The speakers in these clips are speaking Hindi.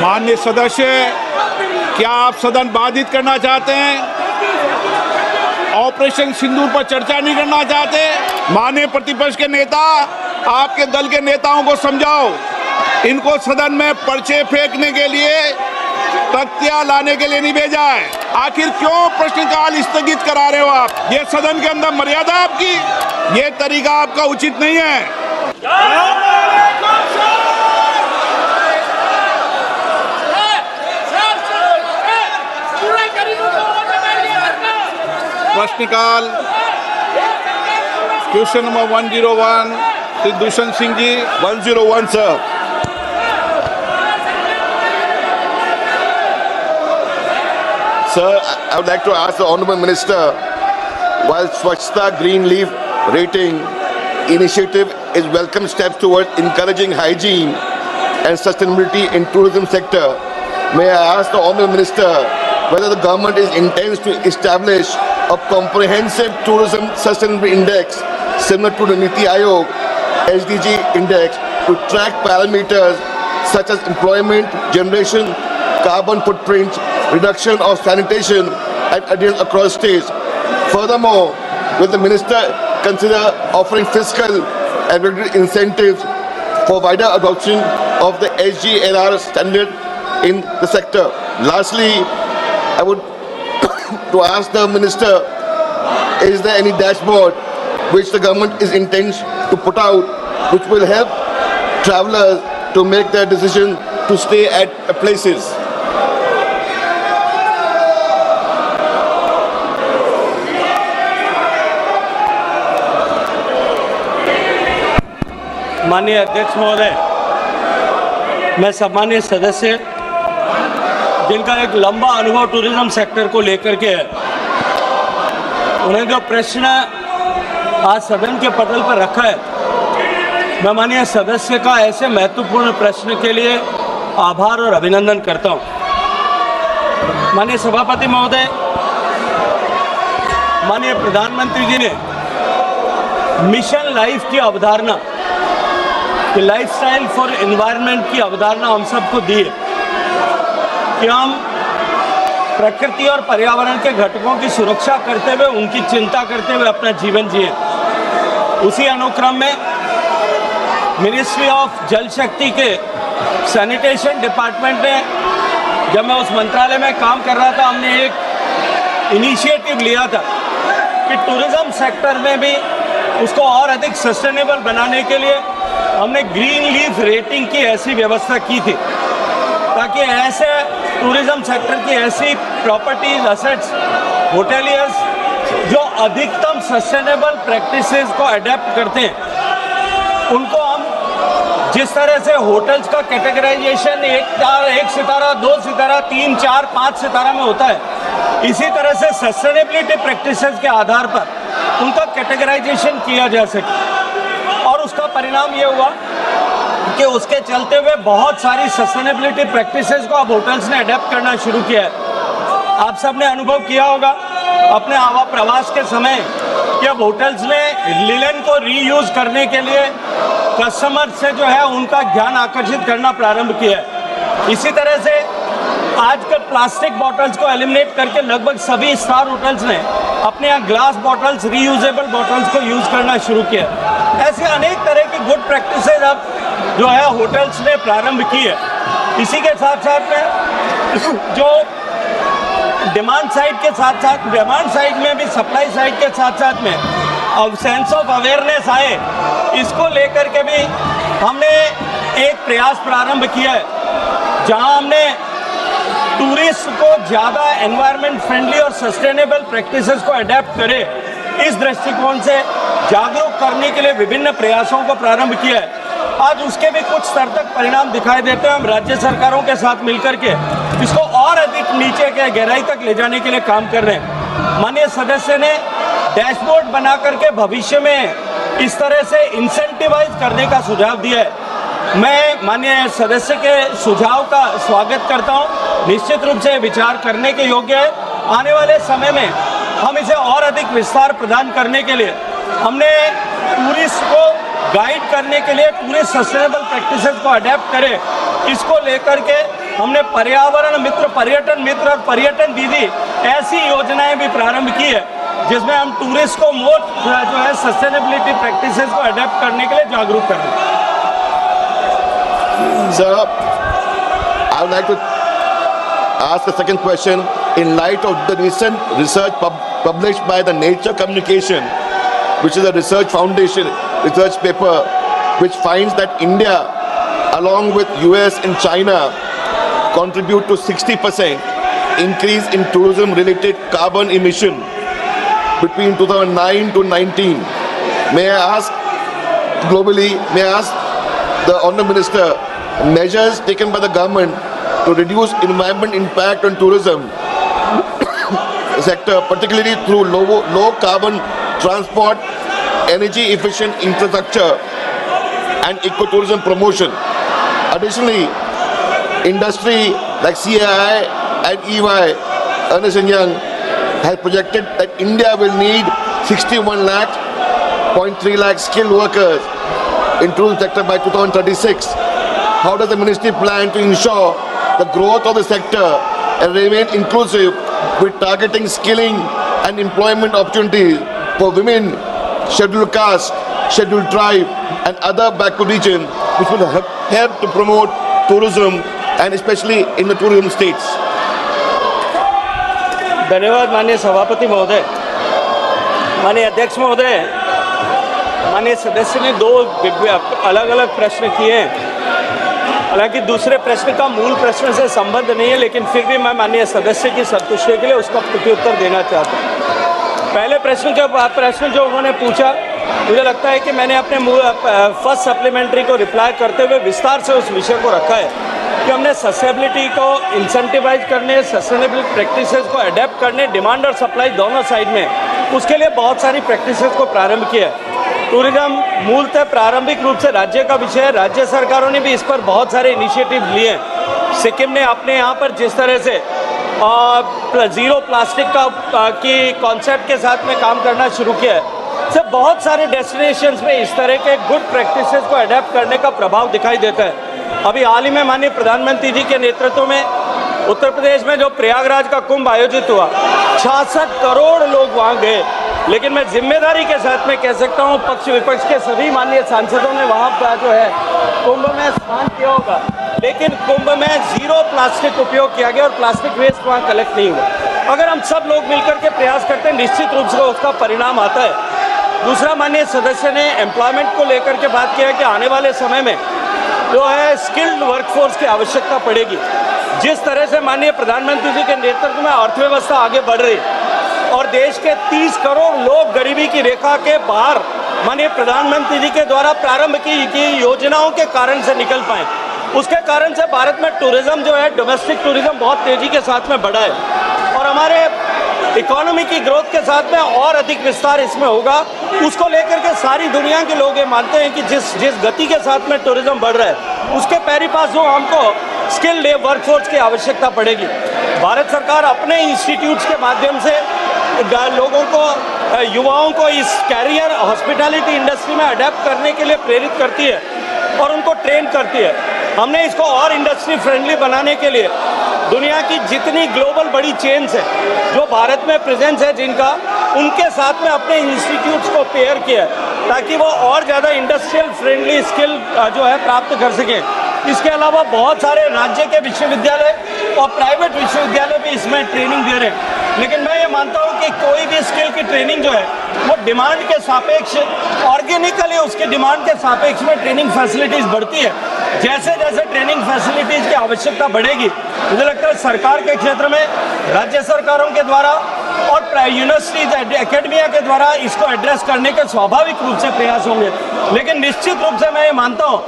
माननीय सदस्य, क्या आप सदन बाधित करना चाहते हैं? ऑपरेशन सिंदूर पर चर्चा नहीं करना चाहते? माननीय प्रतिपक्ष के नेता, आपके दल के नेताओं को समझाओ, इनको सदन में पर्चे फेंकने के लिए, तख्तियां लाने के लिए नहीं भेजा है। आखिर क्यों प्रश्नकाल स्थगित करा रहे हो आप? ये सदन के अंदर मर्यादा आपकी, ये तरीका आपका उचित नहीं है। प्रश्नकाल question number 101 Shri Dushyant Singh ji. 101 sir. Sir, I would like to ask the Honorable Minister, while Swachhta Green Leaf Rating initiative is welcome steps towards encouraging hygiene and sustainability in tourism sector, may I ask the Honorable Minister whether the government is intends to establish a comprehensive tourism sustainability index similar to the Niti Aayog SDG index to track parameters such as employment generation, carbon footprint, reduction of sanitation and adherence across states. Furthermore, will the minister consider offering fiscal and regulatory incentives for wider adoption of the SGLR standard in the sector? Lastly, I would to ask the minister, is there any dashboard which the government is intends to put out which will help travelers to make their decision to stay at places? माननीय अध्यक्ष महोदय, मैं सम्मानीय सदस्य जिनका एक लंबा अनुभव टूरिज्म सेक्टर को लेकर के है, उन्हें जो प्रश्न आज सदन के पटल पर रखा है, मैं माननीय सदस्य का ऐसे महत्वपूर्ण प्रश्न के लिए आभार और अभिनंदन करता हूं। माननीय सभापति महोदय, माननीय प्रधानमंत्री जी ने मिशन लाइफ की अवधारणा, लाइफस्टाइल फॉर एनवायरनमेंट की अवधारणा हम सबको दी है कि हम प्रकृति और पर्यावरण के घटकों की सुरक्षा करते हुए, उनकी चिंता करते हुए अपना जीवन जिए। उसी अनुक्रम में मिनिस्ट्री ऑफ जल शक्ति के सैनिटेशन डिपार्टमेंट ने, जब मैं उस मंत्रालय में काम कर रहा था, हमने एक इनिशिएटिव लिया था कि टूरिज्म सेक्टर में भी उसको और अधिक सस्टेनेबल बनाने के लिए हमने ग्रीन लीफ रेटिंग की ऐसी व्यवस्था की थी ताकि ऐसे टूरिज्म सेक्टर की ऐसी प्रॉपर्टीज, एसेट्स, होटेलियर्स जो अधिकतम सस्टेनेबल प्रैक्टिसेस को अडेप्ट करते हैं, उनको हम जिस तरह से होटल्स का कैटेगराइजेशन 1 सितारा, 2 सितारा, 3, 4, 5 सितारा में होता है, इसी तरह से सस्टेनेबिलिटी प्रैक्टिसेस के आधार पर उनका कैटेगराइजेशन किया जा सके। और उसका परिणाम ये हुआ कि उसके चलते हुए बहुत सारी सस्टेनेबिलिटी प्रैक्टिसेस को अब होटल्स ने अडेप्ट करना शुरू किया है। आप सब ने अनुभव किया होगा अपने आवा प्रवास के समय कि अब होटल्स ने लिनन को रीयूज करने के लिए कस्टमर से जो है उनका ध्यान आकर्षित करना प्रारंभ किया है। इसी तरह से आजकल प्लास्टिक बॉटल्स को एलिमिनेट करके लगभग सभी स्टार होटल्स ने अपने यहाँ ग्लास बॉटल्स, रीयूजेबल बॉटल्स को यूज़ करना शुरू किया। ऐसे अनेक तरह की गुड प्रैक्टिसेस अब जो है होटल्स ने प्रारंभ की है। इसी के साथ साथ में जो डिमांड साइड के साथ साथ, डिमांड साइड में भी सप्लाई साइड के साथ साथ में अब सेंस ऑफ अवेयरनेस आए, इसको लेकर के भी हमने एक प्रयास प्रारंभ किया है जहां हमने टूरिस्ट को ज़्यादा एनवायरनमेंट फ्रेंडली और सस्टेनेबल प्रैक्टिसेस को अडेप्ट करे, इस दृष्टिकोण से जागरूक करने के लिए विभिन्न प्रयासों को प्रारंभ किया है। आज उसके भी कुछ स्तर तक परिणाम दिखाई देते हैं। हम राज्य सरकारों के साथ मिलकर के इसको और अधिक नीचे के गहराई तक ले जाने के लिए काम कर रहे हैं। माननीय सदस्य ने डैशबोर्ड बना करके भविष्य में इस तरह से इंसेंटिवाइज करने का सुझाव दिया है। मैं माननीय सदस्य के सुझाव का स्वागत करता हूं। निश्चित रूप से विचार करने के योग्य है। आने वाले समय में हम इसे और अधिक विस्तार प्रदान करने के लिए हमने टूरिस्ट को गाइड करने के लिए टूरिस्ट सस्टेनेबल प्रैक्टिसेस को अडेप्ट करें, इसको लेकर के हमने पर्यावरण मित्र, पर्यटन मित्र और पर्यटन दीदी ऐसी योजनाएं भी प्रारंभ की है जिसमें हम टूरिस्ट को मोर जो है सस्टेनेबिलिटी प्रैक्टिसेस को अडेप्ट करने के लिए जागरूक कर रहे हैं। Sir, I would like to ask a second question. In light of the recent research published by the Nature Communication, which is a research foundation research paper, which finds that India, along with US and China, contribute to 60% increase in tourism-related carbon emission between 2009 to 19. May I ask, globally, may I ask the Honourable Minister, measures taken by the government to reduce environment impact on tourism sector, particularly through low carbon transport, energy efficient infrastructure and ecotourism promotion. Additionally, industry like CAI and EY, Ernst & Young, has projected that India will need 61.3 lakh skilled workers in tourism sector by 2036. How does the ministry plan to ensure the growth of the sector and remain inclusive with targeting skilling and employment opportunities for women, scheduled caste, scheduled tribe and other backward regions, which will help to promote tourism and especially in the tourism states? धन्यवाद माननीय सभापति महोदय, माननीय अध्यक्ष महोदय, माननीय सदस्य ने दो अलग अलग प्रश्न किए हैं। हालांकि दूसरे प्रश्न का मूल प्रश्न से संबंध नहीं है, लेकिन फिर भी मैं माननीय सदस्य की संतुष्टि के लिए उसका प्रत्युत्तर देना चाहता हूँ। पहले प्रश्न जो उन्होंने पूछा, मुझे लगता है कि मैंने अपने फर्स्ट सप्लीमेंट्री को रिप्लाई करते हुए विस्तार से उस विषय को रखा है कि हमने सस्टेनेबिलिटी को इंसेंटिवाइज करने, सस्टेनेबिलिटी प्रैक्टिसेस को अडेप्ट करने, डिमांड और सप्लाई दोनों साइड में, उसके लिए बहुत सारी प्रैक्टिसेस को प्रारंभ किया है। टूरिज्म मूलतः प्रारंभिक रूप से राज्य का विषय है, राज्य सरकारों ने भी इस पर बहुत सारे इनिशिएटिव लिए हैं। सिक्किम ने अपने यहाँ पर जिस तरह से ज़ीरो प्लास्टिक की कॉन्सेप्ट के साथ में काम करना शुरू किया है, से बहुत सारे डेस्टिनेशंस में इस तरह के गुड प्रैक्टिसेस को अडेप्ट करने का प्रभाव दिखाई देता है। अभी हाल ही में माननीय प्रधानमंत्री जी के नेतृत्व में उत्तर प्रदेश में जो प्रयागराज का कुंभ आयोजित हुआ, 66 करोड़ लोग वहाँ गए। लेकिन मैं जिम्मेदारी के साथ में कह सकता हूँ, पक्ष विपक्ष के सभी माननीय सांसदों ने वहाँ पर जो है कुंभ में स्नान किया होगा, लेकिन कुंभ में ज़ीरो प्लास्टिक उपयोग किया गया और प्लास्टिक वेस्ट वहाँ कलेक्ट नहीं हुआ। अगर हम सब लोग मिलकर के प्रयास करते हैं, निश्चित रूप से उसका परिणाम आता है। दूसरा, माननीय सदस्य ने एम्प्लॉयमेंट को लेकर के बात किया है कि आने वाले समय में जो है स्किल्ड वर्कफोर्स की आवश्यकता पड़ेगी। जिस तरह से माननीय प्रधानमंत्री जी के नेतृत्व में अर्थव्यवस्था आगे बढ़ रही और देश के 30 करोड़ लोग गरीबी की रेखा के बाहर माननीय प्रधानमंत्री जी के द्वारा प्रारंभ की योजनाओं के कारण से निकल पाए, उसके कारण से भारत में टूरिज्म जो है, डोमेस्टिक टूरिज्म बहुत तेजी के साथ में बढ़ा है और हमारे इकोनॉमी की ग्रोथ के साथ में और अधिक विस्तार इसमें होगा। उसको लेकर के सारी दुनिया के लोग ये मानते हैं कि जिस गति के साथ में टूरिज्म बढ़ रहा है, उसके पैरी पास जो हमको स्किल्ड वर्कफोर्स की आवश्यकता पड़ेगी। भारत सरकार अपने इंस्टीट्यूट्स के माध्यम से लोगों को, युवाओं को इस कैरियर हॉस्पिटैलिटी इंडस्ट्री में अडेप्ट करने के लिए प्रेरित करती है और उनको ट्रेन करती है। हमने इसको और इंडस्ट्री फ्रेंडली बनाने के लिए दुनिया की जितनी ग्लोबल बड़ी चेन्स हैं जो भारत में प्रेजेंस है जिनका, उनके साथ में अपने इंस्टीट्यूट्स को पेयर किया है ताकि वो और ज़्यादा इंडस्ट्रियल फ्रेंडली स्किल जो है प्राप्त कर सकें। इसके अलावा बहुत सारे राज्य के विश्वविद्यालय और प्राइवेट विश्वविद्यालय भी इसमें ट्रेनिंग दे रहे हैं। लेकिन मैं ये मानता हूँ कि कोई भी स्किल की ट्रेनिंग जो है वो डिमांड के सापेक्ष, ऑर्गेनिकली उसके डिमांड के सापेक्ष में ट्रेनिंग फैसिलिटीज़ बढ़ती है। जैसे जैसे ट्रेनिंग फैसिलिटीज़ की आवश्यकता बढ़ेगी, मुझे लगता है सरकार के क्षेत्र में राज्य सरकारों के द्वारा और यूनिवर्सिटीज एकेडमिया के द्वारा इसको एड्रेस करने के स्वाभाविक रूप से प्रयास होंगे। लेकिन निश्चित रूप से मैं ये मानता हूँ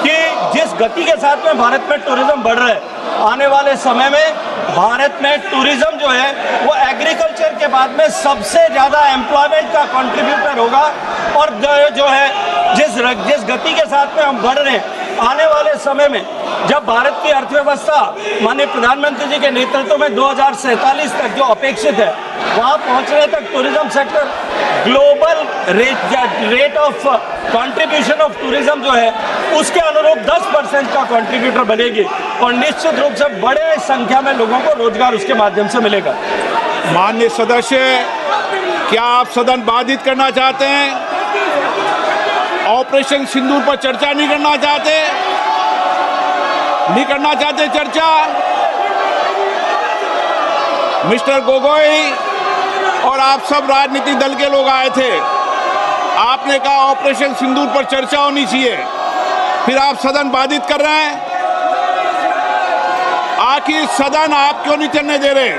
कि जिस गति के साथ में भारत में टूरिज्म बढ़ रहा है, आने वाले समय में भारत में टूरिज्म जो है वो एग्रीकल्चर के बाद में सबसे ज़्यादा एम्प्लॉयमेंट का कंट्रीब्यूटर होगा। और जो है जिस गति के साथ में हम बढ़ रहे हैं, आने वाले समय में जब भारत की अर्थव्यवस्था माननीय प्रधानमंत्री जी के नेतृत्व में 2047 तक जो अपेक्षित है वहां पहुंचने तक tourism sector global rate of contribution of tourism जो है उसके अनुरूप 10% का कंट्रीब्यूटर बनेगी और निश्चित रूप से बड़े संख्या में लोगों को रोजगार उसके माध्यम से मिलेगा। माननीय सदस्य, क्या आप सदन बाधित करना चाहते हैं? ऑपरेशन सिंदूर पर चर्चा नहीं करना चाहते? नहीं करना चाहते चर्चा? मिस्टर गोगोई और आप सब राजनीतिक दल के लोग आए थे, आपने कहा ऑपरेशन सिंदूर पर चर्चा होनी चाहिए, फिर आप सदन बाधित कर रहे हैं। आखिर सदन आप क्यों नहीं चलने दे रहे?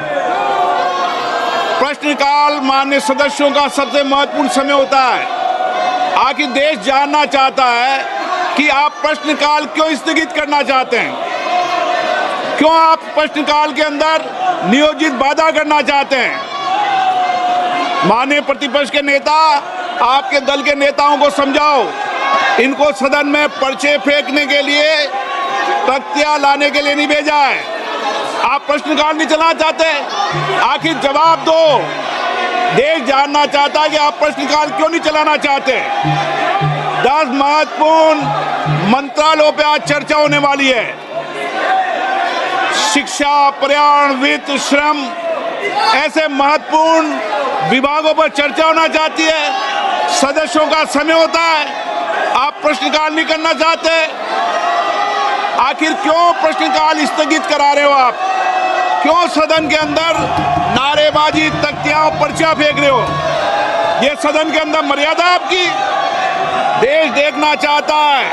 प्रश्नकाल माननीय सदस्यों का सबसे महत्वपूर्ण समय होता है। आखिर देश जानना चाहता है कि आप प्रश्नकाल क्यों स्थगित करना चाहते हैं, क्यों आप प्रश्नकाल के अंदर नियोजित बाधा करना चाहते हैं। माननीय प्रतिपक्ष के नेता, आपके दल के नेताओं को समझाओ, इनको सदन में पर्चे फेंकने के लिए, तख्तियां लाने के लिए नहीं भेजा है। आप प्रश्नकाल नहीं चलाना चाहते, आखिर जवाब दो। देश जानना चाहता है कि आप प्रश्नकाल क्यों नहीं चलाना चाहते। 10 महत्वपूर्ण मंत्रालयों पे आज चर्चा होने वाली है। शिक्षा, पर्यावरण, वित्त, श्रम, ऐसे महत्वपूर्ण विभागों पर चर्चा होना चाहती है। सदस्यों का समय होता है, आप प्रश्नकाल नहीं करना चाहते। आखिर क्यों प्रश्नकाल स्थगित करा रहे हो आप? क्यों सदन के अंदर नारेबाजी, तख्तियां, पर्चा फेंक रहे हो? ये सदन के अंदर मर्यादा आपकी? देश देखना चाहता है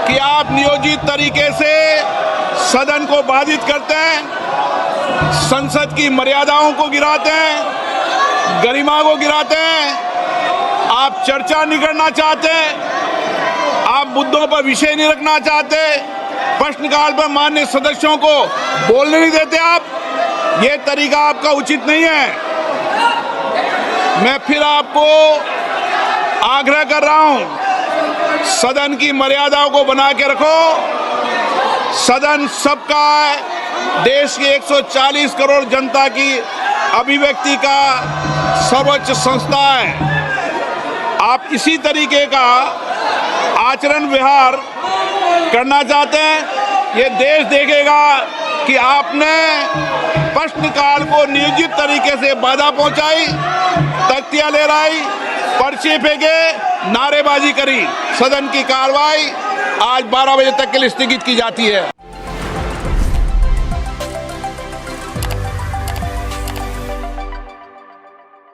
कि आप नियोजित तरीके से सदन को बाधित करते हैं, संसद की मर्यादाओं को गिराते हैं, गरिमा को गिराते हैं। आप चर्चा नहीं करना चाहते, आप मुद्दों पर विषय नहीं रखना चाहते, प्रश्नकाल पर माननीय सदस्यों को बोलने नहीं देते आप। ये तरीका आपका उचित नहीं है। मैं फिर आपको आग्रह कर रहा हूं, सदन की मर्यादाओं को बना के रखो। सदन सबका है, देश की 140 करोड़ जनता की अभिव्यक्ति का सर्वोच्च संस्था है। आप इसी तरीके का आचरण व्यवहार करना चाहते हैं, ये देश देखेगा कि आपने प्रश्नकाल को नियोजित तरीके से बाधा पहुंचाई, तख्तियां लहराई, पर्चे फेंके, नारेबाजी करी। सदन की कार्रवाई आज 12 बजे तक के लिए स्थगित की जाती है।